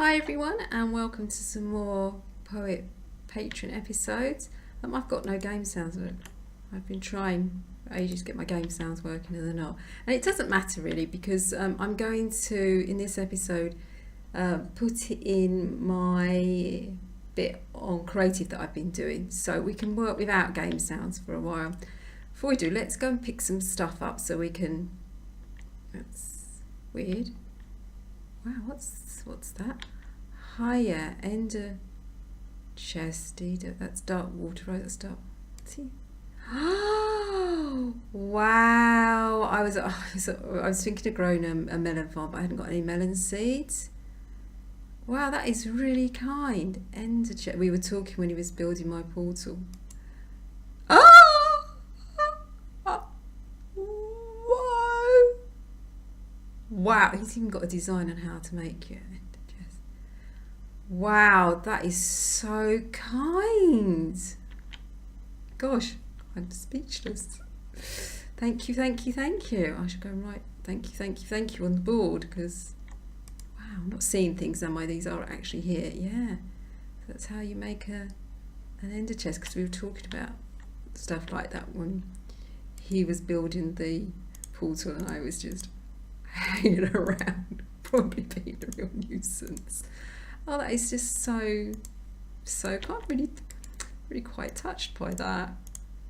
Hi everyone, and welcome to some more Poet Patron episodes. I've got no game sounds. I've been trying for ages to get my game sounds working and they're not. And it doesn't matter really because I'm going to, in this episode, put in my bit on creative that I've been doing. So we can work without game sounds for a while. Before we do, let's go and pick some stuff up so we can... That's weird. Wow, what's that? Higher ender chesty. That's dark water, right? That's dark. See? Oh wow! I was thinking of growing a melon farm, but I hadn't got any melon seeds. Wow, that is really kind. Ender chest. We were talking when he was building my portal. Oh! Whoa! Wow, he's even got a design on how to make it. Wow, that is so kind. Gosh, I'm speechless. Thank you, thank you, thank you. I should go and write thank you, thank you, thank you on the board because, wow, I'm not seeing things, am I? These are actually here. Yeah, so that's how you make an ender chest, because we were talking about stuff like that when he was building the portal and I was just hanging around, probably being a real nuisance. Oh, that is just so I'm really quite touched by that.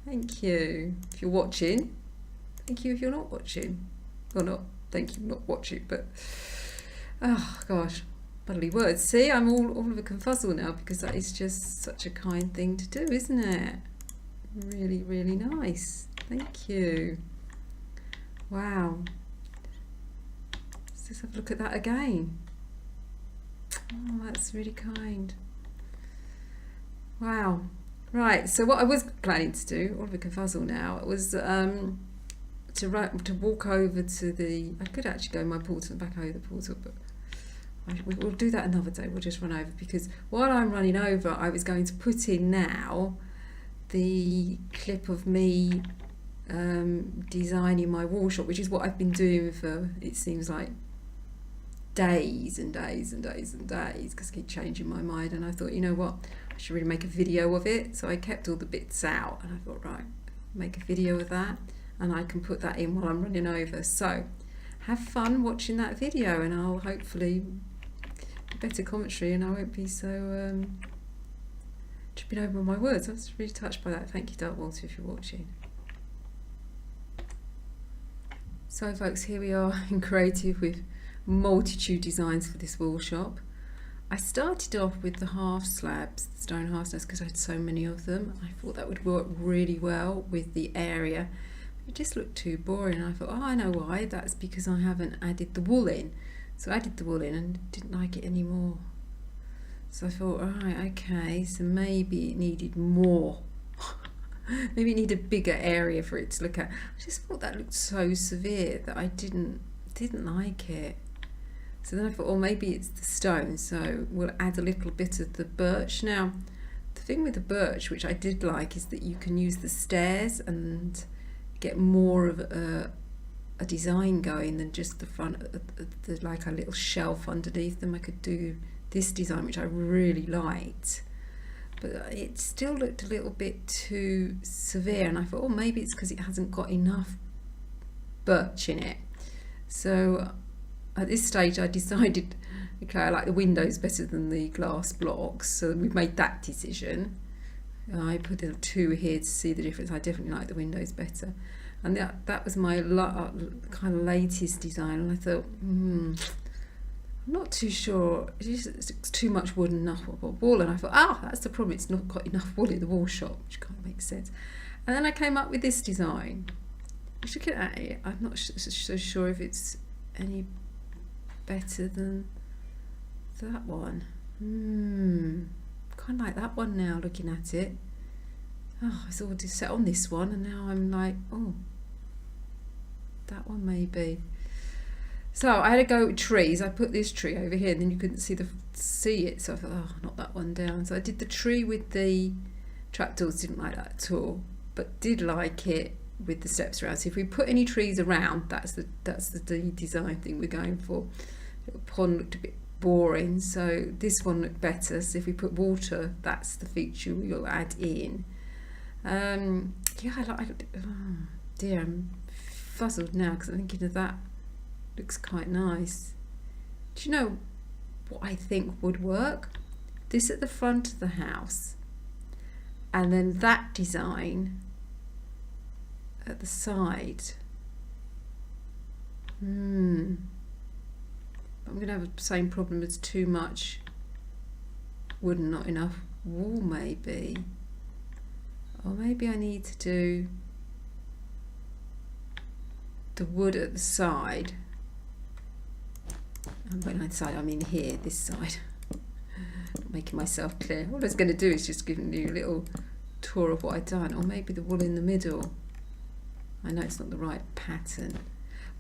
Thank you. If you're watching, thank you if you're not watching. Or not, thank you for not watching, but oh gosh, muddly words. See, I'm all of a confuzzle now because that is just such a kind thing to do, isn't it? Really, really nice. Thank you. Wow. Let's just have a look at that again. Oh, that's really kind. Wow. Right, so what I was planning to do, all of a confuzzle now, was to walk over to the... I could actually go in my portal and back over the portal, but we'll do that another day. We'll just run over, because while I'm running over, I was going to put in now the clip of me designing my wall shop, which is what I've been doing for, it seems like, days and days and days and days, because I keep changing my mind. And I thought, you know what, I should really make a video of it. So I kept all the bits out and I thought, right, make a video of that and I can put that in while I'm running over. So have fun watching that video and I'll hopefully better commentary and I won't be so tripping over my words. I was really touched by that. Thank you, Dark Water, if you're watching. So folks, here we are in creative with multitude designs for this wall shop. I started off with the half slabs, the stone half slabs, because I had so many of them. I thought that would work really well with the area. It just looked too boring. I thought, oh, I know why. That's because I haven't added the wool in. So I added the wool in and didn't like it anymore. So I thought, right, okay, so maybe it needed more. Maybe it needed a bigger area for it to look at. I just thought that looked so severe that I didn't like it. So then I thought, oh, maybe it's the stone, so we'll add a little bit of the birch. Now, the thing with the birch, which I did like, is that you can use the stairs and get more of a design going than just the front, like a little shelf underneath them. I could do this design, which I really liked, but it still looked a little bit too severe, and I thought, oh, maybe it's because it hasn't got enough birch in it. So at this stage I decided, okay, I like the windows better than the glass blocks, so we've made that decision. I put the two here to see the difference. I definitely like the windows better, and that was my kind of latest design. And I thought, I'm not too sure, it's too much wood and enough wool, and I thought, that's the problem, it's not got enough wool in the wall shop, which kind of makes sense. And then I came up with this design. Looking at it, I'm not so sure if it's any better than that one. Kind of like that one now, looking at it. Oh, it's already set on this one, and now I'm like, oh, that one maybe. So I had to go with trees. I put this tree over here, and then you couldn't see it. So I thought, oh, not that one down. So I did the tree with the trapdoors. Didn't like that at all, but did like it with the steps around. So if we put any trees around, that's the design thing we're going for. Little pond looked a bit boring, so this one looked better. So if we put water, that's the feature we'll add in. Yeah, oh dear, I'm fuzzled now because I'm thinking of that. Looks quite nice. Do you know what I think would work? This at the front of the house, and then that design at the side. I'm going to have the same problem as too much wood and not enough wool, maybe. Or maybe I need to do the wood at the side. And when I say I mean here, this side. Not making myself clear. All I was going to do is just give you a little tour of what I've done. Or maybe the wool in the middle. I know it's not the right pattern.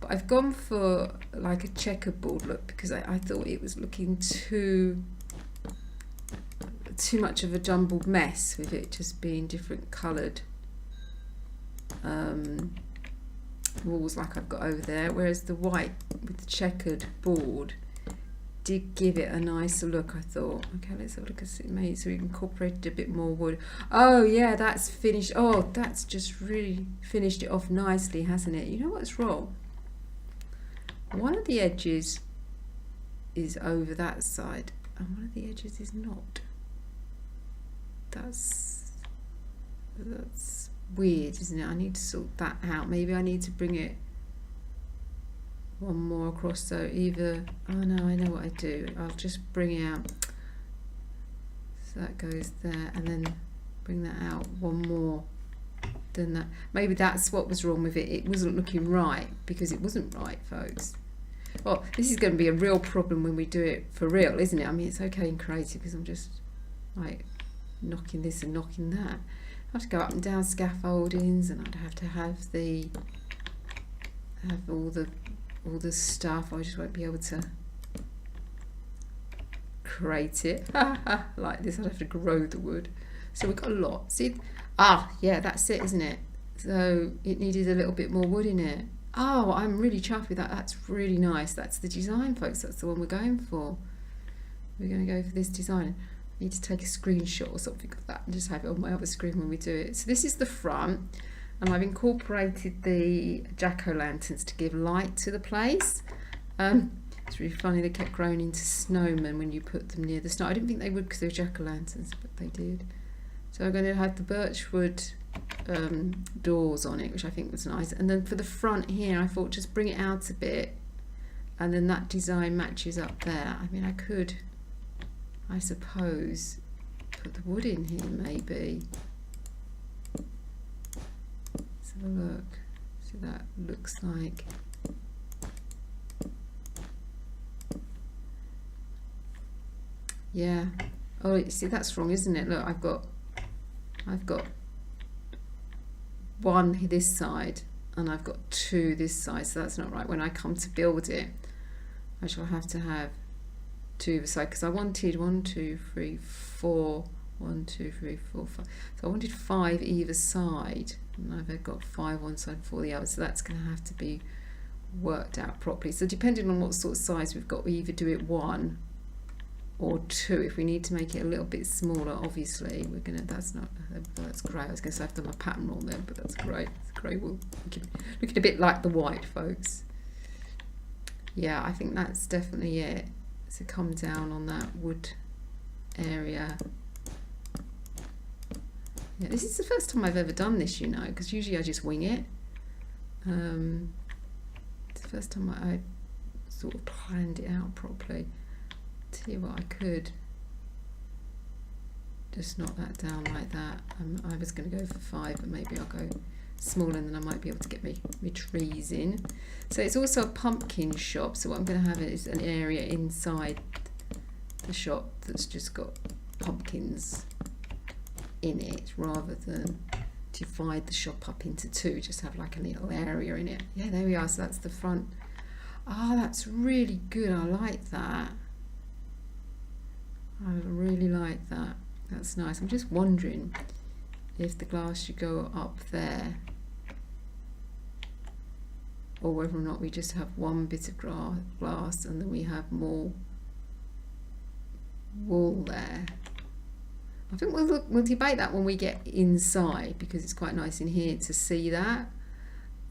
But I've gone for like a checkerboard look because I thought it was looking too much of a jumbled mess with it just being different coloured walls like I've got over there, whereas the white with the checkered board did give it a nicer look. I thought, okay, let's have a look at it made, so we incorporated a bit more wood. Oh yeah, that's finished. Oh, that's just really finished it off nicely, hasn't it? You know what's wrong? One of the edges is over that side and one of the edges is not. That's weird, isn't it? I need to sort that out. Maybe I need to bring it one more across, so either, oh no, I know what I do. I'll just bring it out so that goes there and then bring that out one more than that. Maybe that's what was wrong with it. It wasn't looking right because it wasn't right, folks. Well, this is going to be a real problem when we do it for real, isn't it? I mean, it's okay in creative because I'm just like knocking this and knocking that. I have to go up and down scaffoldings, and I'd have to have all the stuff. I just won't be able to create it like this. I'd have to grow the wood. So we've got a lot. See, yeah, that's it, isn't it? So it needed a little bit more wood in it. Oh, I'm really chuffed with that. That's really nice. That's the design, folks. That's the one we're going for. We're going to go for this design. I need to take a screenshot or something of that and just have it on my other screen when we do it. So this is the front, and I've incorporated the jack-o'-lanterns to give light to the place. It's really funny, they kept growing into snowmen when you put them near the snow. I didn't think they would because they were jack-o'-lanterns, but they did. So I'm going to have the birchwood doors on it, which I think was nice. And then for the front here, I thought just bring it out a bit, and then that design matches up there. I mean, I could, I suppose, put the wood in here maybe. Let's have a look. So that looks like. Yeah. Oh, you see, that's wrong, isn't it? Look, I've got one this side and I've got two this side, so that's not right. When I come to build it, I shall have to have two either side, because I wanted 1, 2, 3, 4, 1, 2, 3, 4, 5. So I wanted 5 either side, and I've got 5 one side and 4 the other, so that's going to have to be worked out properly. So depending on what sort of size we've got, we either do it 1 or 2. If we need to make it a little bit smaller, obviously we're gonna, that's great. I was gonna say I've done my pattern wrong then, but that's great. It's great. We're looking a bit like the white, folks. Yeah, I think that's definitely it. So come down on that wood area. Yeah, this is the first time I've ever done this, you know, because usually I just wing it. It's the first time I sort of planned it out properly. Tell you what, I could just knock that down like that. I was going to go for 5, but maybe I'll go smaller, and then I might be able to get my trees in. So it's also a pumpkin shop, so what I'm going to have is an area inside the shop that's just got pumpkins in it, rather than divide the shop up into 2, just have like a little area in it. Yeah, there we are. So that's the front. Ah, that's really good. I like that. I really like that. That's nice. I'm just wondering if the glass should go up there, or whether or not we just have one bit of glass and then we have more wool there. I think we'll debate that when we get inside, because it's quite nice in here to see that.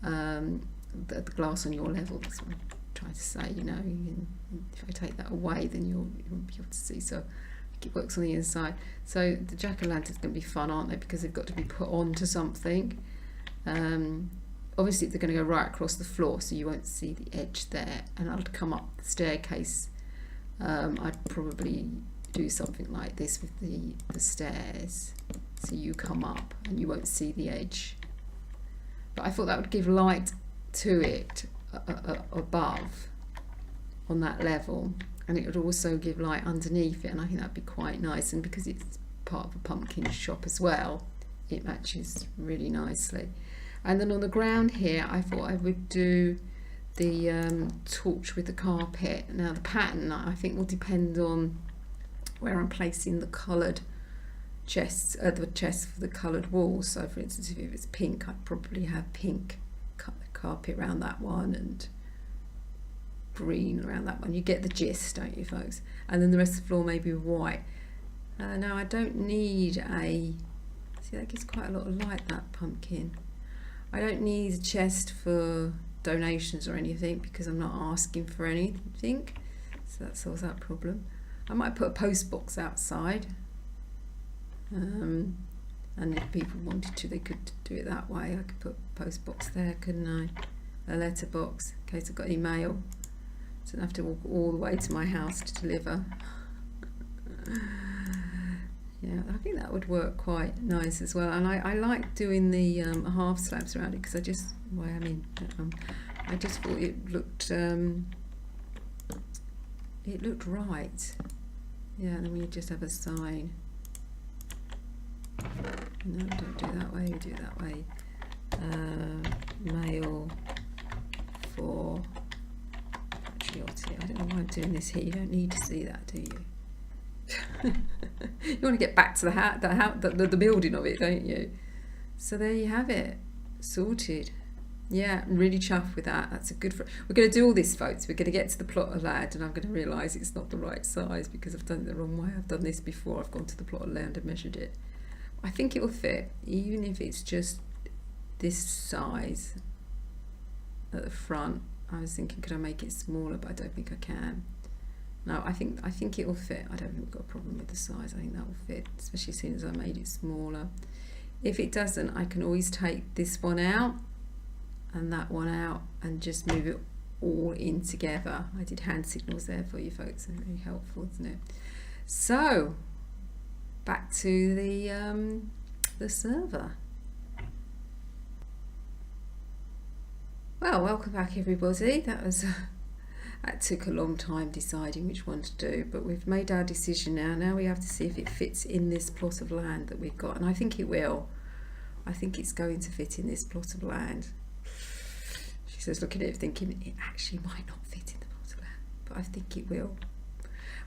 The glass on your level, that's what I'm trying to say, you know. If I take that away, then you won't be able to see. So I think it works on the inside. So the jack-o'-lantern's going to be fun, aren't they? Because they've got to be put onto something. Obviously they're going to go right across the floor, so you won't see the edge there. And I'd come up the staircase. I'd probably do something like this with the stairs, so you come up and you won't see the edge. But I thought that would give light to it above on that level, and it would also give light underneath it, and I think that'd be quite nice. And because it's part of a pumpkin shop as well, it matches really nicely. And then on the ground here, I thought I would do the torch with the carpet. Now the pattern, I think, will depend on where I'm placing the coloured chests, the chests for the coloured walls. So for instance, if it's pink, I'd probably have pink carpet around that one and green around that one. You get the gist, don't you, folks? And then the rest of the floor maybe white. Now I don't need a, see, that gives quite a lot of light, that pumpkin. I don't need a chest for donations or anything, because I'm not asking for anything, so that solves that problem. I might put a post box outside, and if people wanted to, they could do it that way. I could put a post box there, couldn't I? A letter box in case I've got any mail, so I don't have to walk all the way to my house to deliver. Yeah, I think that would work quite nice as well. And I like doing the half slabs around it, because I just, well, I mean, I just thought it looked right. Yeah, and then we just have a sign. No, don't do it that way, we do it that way. Mail for Patchriotic. I don't know why I'm doing this here. You don't need to see that, do you? You want to get back to the building of it, don't you? So there you have it, sorted. Yeah, I'm really chuffed with that. That's a good. We're going to do all this, folks. We're going to get to the plot of land, and I'm going to realise it's not the right size because I've done it the wrong way. I've done this before. I've gone to the plot of land and measured it. I think it will fit, even if it's just this size at the front. I was thinking, could I make it smaller? But I don't think I can. No, I think it will fit. I don't think we've got a problem with the size. I think that will fit, especially seeing as I made it smaller. If it doesn't, I can always take this one out and that one out and just move it all in together. I did hand signals there for you folks, and really helpful, isn't it? So back to the server. Well, welcome back everybody. That took a long time deciding which one to do, but we've made our decision now. Now we have to see if it fits in this plot of land that we've got, and I think it will. I think it's going to fit in this plot of land. She says, looking at it thinking it actually might not fit in the plot of land, but I think it will.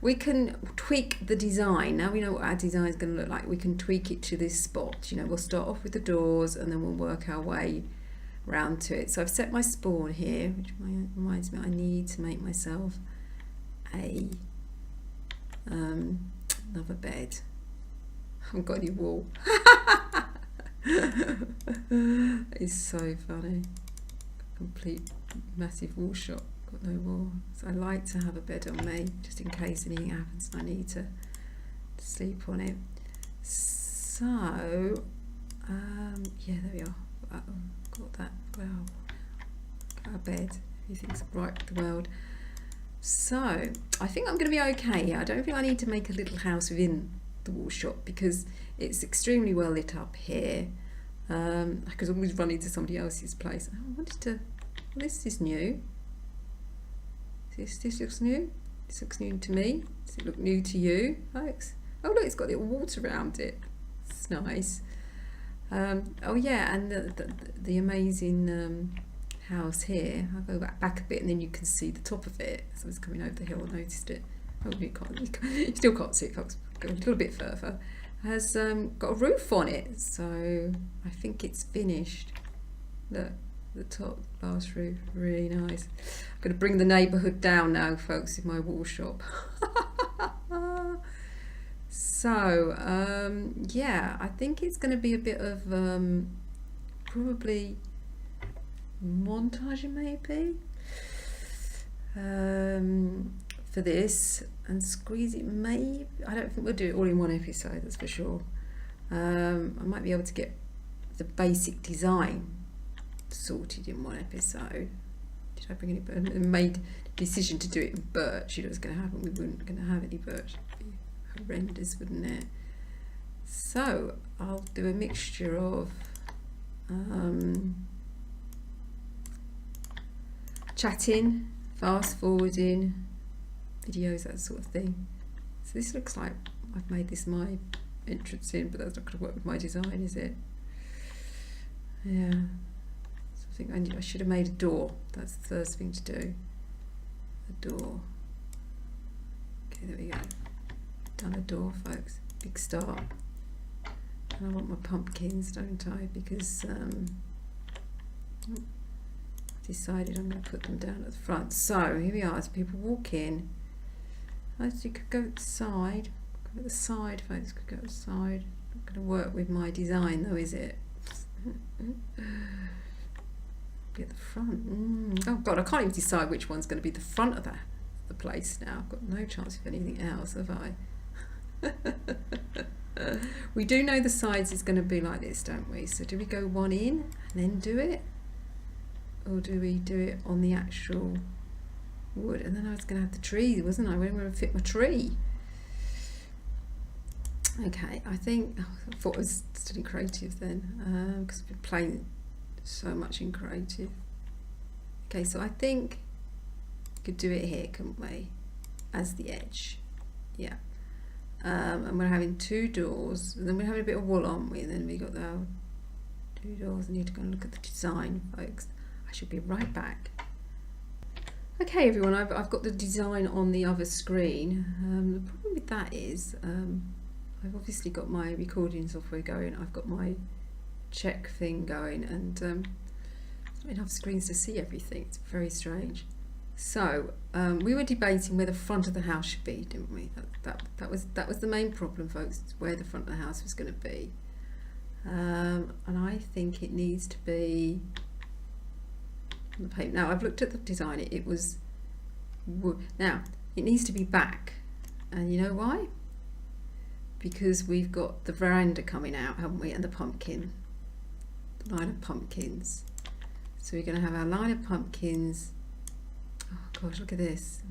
We can tweak the design. Now we know what our design is going to look like. We can tweak it to this spot. You know, we'll start off with the doors and then we'll work our way round to it. So I've set my spawn here, which reminds me I need to make myself a another bed. I haven't got any wool. It's so funny. Complete massive wool shop, got no wool. So I like to have a bed on me just in case anything happens and I need to sleep on it. So yeah, there we are. Got that. Well, got a bed. Everything's right with the world. So I think I'm going to be okay here. I don't think I need to make a little house within the wool shop because it's extremely well lit up here. I could always run into somebody else's place. I wanted to. Well, this is new. This looks new. This looks new to me. Does it look new to you, folks? Oh look, it's got little water around it. It's nice. Oh yeah, and the amazing house here. I'll go back a bit and then you can see the top of it. So I was coming over the hill and noticed it. Oh, you still can't see it, folks. Go a little bit further. Has got a roof on it, so I think it's finished. Look, the top glass roof, really nice. I'm going to bring the neighbourhood down now, folks, in my wall shop. So yeah, I think it's going to be a bit of probably montage maybe for this, and squeeze it maybe. I don't think we'll do it all in one episode, that's for sure. I might be able to get the basic design sorted in one episode. Did I bring any birch? I made the decision to do it in birch. You know what's going to happen? We weren't going to have any birch. It'd be horrendous, wouldn't it? So I'll do a mixture of chatting, fast forwarding, videos, that sort of thing. So this looks like I've made this my entrance in, but that's not going to work with my design, is it? Yeah. So I think I should have made a door. That's the first thing to do. A door. Okay, there we go. Done a door, folks. Big start. And I want my pumpkins, don't I? Because I decided I'm going to put them down at the front. So here we are. As people walk in, you could go at the side. Go at the side, folks. Could go at the side. Not going to work with my design, though, is it? Be at the front. Oh God, I can't even decide which one's going to be the front of the place now. I've got no chance of anything else, have I? We do know the sides is going to be like this, don't we? So do we go one in and then do it, or do we do it on the actual wood? And then I was going to have the tree, wasn't I? Where am I going to fit my tree? Okay, I think I thought I was studying creative then, because I've been playing so much in creative. Okay, so I think we could do it here, couldn't we? As the edge, yeah. And we're having two doors, and then we're having a bit of wool, aren't we? And then we got the two doors. I need to go and look at the design, folks. I should be right back. Okay, everyone, I've got the design on the other screen. The problem with that is I've obviously got my recording software going. I've got my check thing going, and there's not enough screens to see everything. It's very strange. So we were debating where the front of the house should be, didn't we? That was the main problem, folks, where the front of the house was going to be. And I think it needs to be on the paper. Now I've looked at the design. It was wood. Now it needs to be back, and you know why? Because we've got the veranda coming out, haven't we? And the pumpkin, the line of pumpkins. So we're going to have our line of pumpkins. Oh gosh, look at this.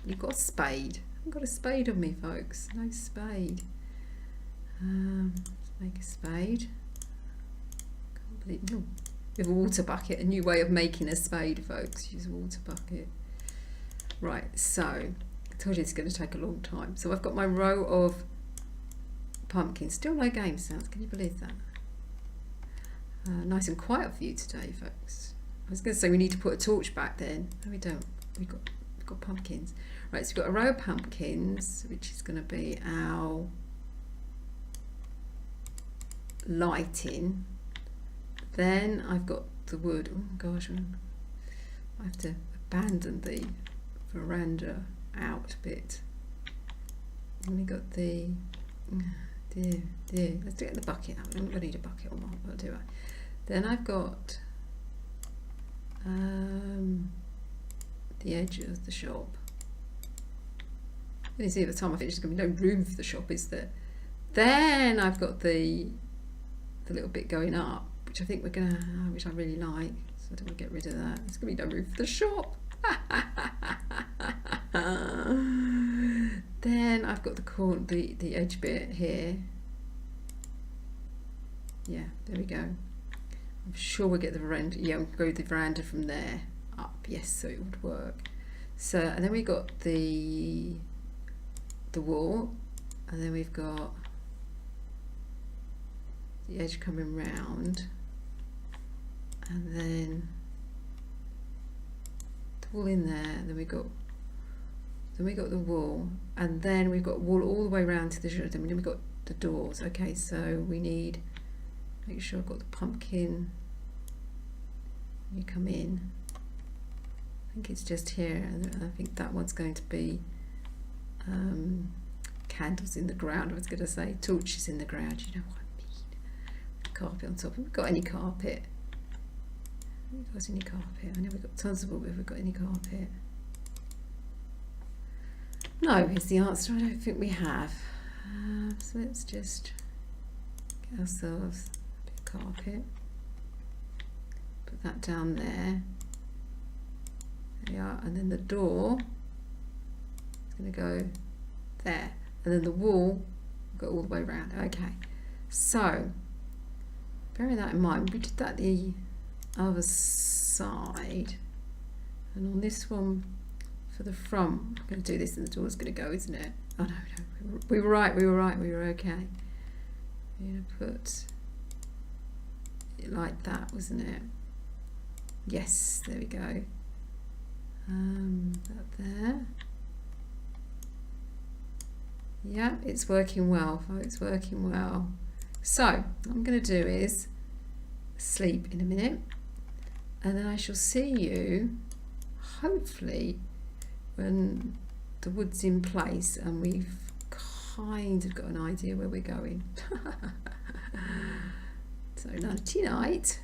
You've got a spade. I've got a spade on me, folks. No spade. Let's make a spade. Can't believe, oh, with a water bucket. A new way of making a spade, folks. Use a water bucket. Right, so I told you it's going to take a long time. So I've got my row of pumpkins. Still no game sounds. Can you believe that? Nice and quiet for you today, folks. I was going to say we need to put a torch back then. No, we don't. We've got pumpkins. Right, so we've got a row of pumpkins, which is going to be our lighting. Then I've got the wood. Oh gosh, I have to abandon the veranda out bit. And we got the dear. Let's get the bucket out. I'm going to need a bucket or not, do I? Then I've got the edge of the shop. You see, by the time I finish, there's going to be no room for the shop, is there? Then I've got the little bit going up, which I think we're going to, which I really like. So I don't want to get rid of that. There's going to be no room for the shop. Then I've got the edge bit here. Yeah, there we go. I'm sure we'll get the veranda. Yeah, we'll go the veranda from there up. Yes, so it would work. So, and then we got the wall, and then we've got the edge coming round, and then the wall in there. And then we got the wall, and then we've got wall all the way around to the shore. Then we've got the doors. Okay, so we need. Make sure I've got the pumpkin. You come in. I think it's just here, and I think that one's going to be candles in the ground. I was going to say torches in the ground. You know what I mean? Carpet on top. Have we got any carpet? Have we got any carpet? I know we've got tons of wood, but have we got any carpet? No, is the answer. I don't think we have. So let's just get ourselves a bit of carpet. Put that down there. There we are. And then the door is going to go there. And then the wall will go all the way around. Okay. So, bearing that in mind, we did that the other side. And on this one, for the front, I'm going to do this and the door's going to go, isn't it? Oh no, we were right, we were okay. We're going to put it like that, wasn't it? Yes, there we go. That there. Yeah, it's working well, folks, working well. So, what I'm going to do is sleep in a minute, and then I shall see you, hopefully, when the wood's in place and we've kind of got an idea where we're going. So nighty night.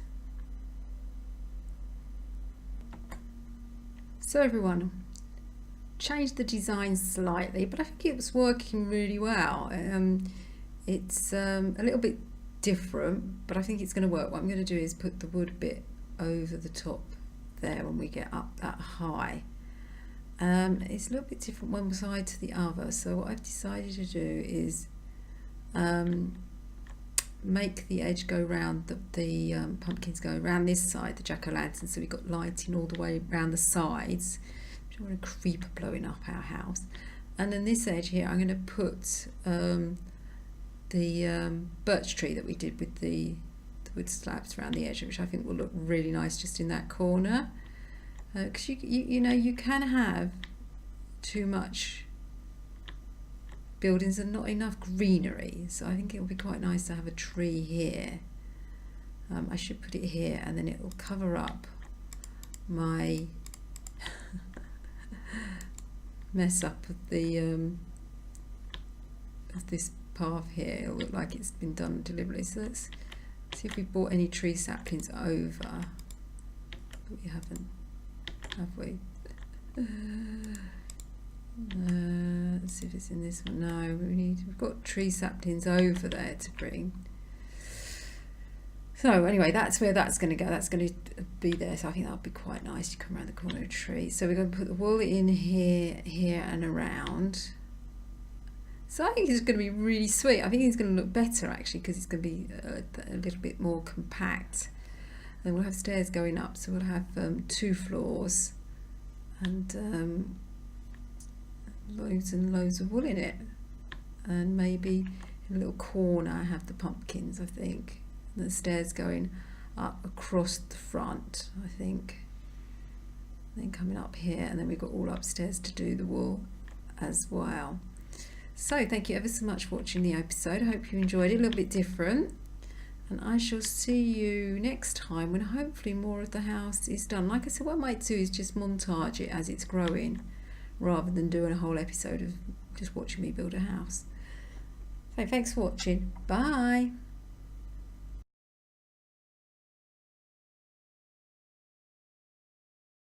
So everyone, changed the design slightly, but I think it was working really well. It's a little bit different, but I think it's going to work. What I'm going to do is put the wood bit over the top there when we get up that high. It's a little bit different one side to the other, so what I've decided to do is make the edge go round, the pumpkins go around this side, the jack-o'-lantern, so we've got lighting all the way around the sides. We don't want a creeper blowing up our house. And then this edge here, I'm going to put the birch tree that we did with the wood slabs around the edge, which I think will look really nice just in that corner. Because you know, you can have too much buildings and not enough greenery, so I think it will be quite nice to have a tree here. I should put it here, and then it will cover up my mess up of the of this path here. It'll look like it's been done deliberately. So let's see if we brought any tree saplings over. But we haven't, have we? Let's see if it's in this one. No, we've got tree saplings over there to bring. So anyway, that's where that's going to go. That's going to be there. So I think that'll be quite nice. You come around the corner of the tree. So we're going to put the wool in here, here and around. So I think it's going to be really sweet. I think it's going to look better actually, because it's going to be a little bit more compact. Then we'll have stairs going up, so we'll have 2 floors and loads and loads of wool in it. And maybe in a little corner I have the pumpkins, I think. And the stairs going up across the front, I think. And then coming up here, and then we've got all upstairs to do the wool as well. So thank you ever so much for watching the episode. I hope you enjoyed it, a little bit different. And I shall see you next time when hopefully more of the house is done. Like I said, what I might do is just montage it as it's growing, rather than doing a whole episode of just watching me build a house. So thanks for watching. Bye.